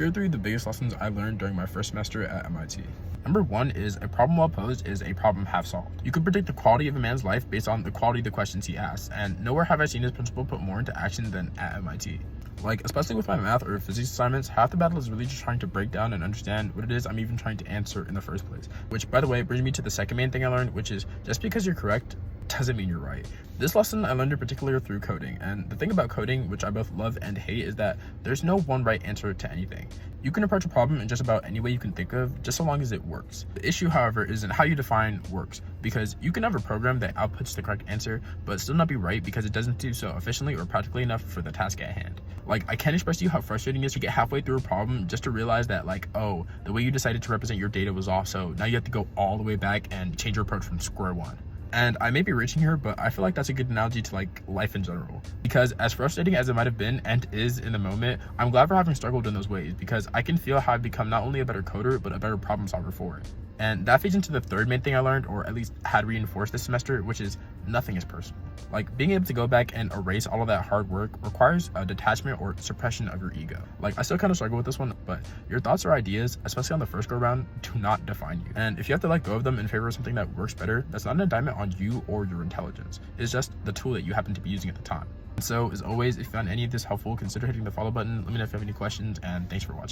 Here are three of the biggest lessons I learned during my first semester at MIT. Number one is a problem well posed is a problem half solved. You can predict the quality of a man's life based on the quality of the questions he asks, and nowhere have I seen this principle put more into action than at MIT. Like, especially with my math or physics assignments, half the battle is really just trying to break down and understand what it is I'm even trying to answer in the first place. Which, by the way, brings me to the second main thing I learned, which is just because you're correct doesn't mean you're right. This lesson I learned in particular through coding, and the thing about coding, which I both love and hate, is that there's no one right answer to anything. You can approach a problem in just about any way you can think of, just so long as it works. The issue, however, is in how you define works, because you can have a program that outputs the correct answer, but still not be right because it doesn't do so efficiently or practically enough for the task at hand. Like, I can't express to you how frustrating it is to get halfway through a problem just to realize that, like, oh, the way you decided to represent your data was off, so now you have to go all the way back and change your approach from square one. And I may be reaching here, but I feel like that's a good analogy to like life in general. Because as frustrating as it might have been and is in the moment, I'm glad for having struggled in those ways because I can feel how I've become not only a better coder, but a better problem solver for it. And that feeds into the third main thing I learned, or at least had reinforced this semester, which is nothing is personal. Like, being able to go back and erase all of that hard work requires a detachment or suppression of your ego. Like, I still kind of struggle with this one, but your thoughts or ideas, especially on the first go around, do not define you. And if you have to let go of them in favor of something that works better, that's not an indictment on you or your intelligence. It's just the tool that you happen to be using at the time. So, as always, if you found any of this helpful, consider hitting the follow button. Let me know if you have any questions, and thanks for watching.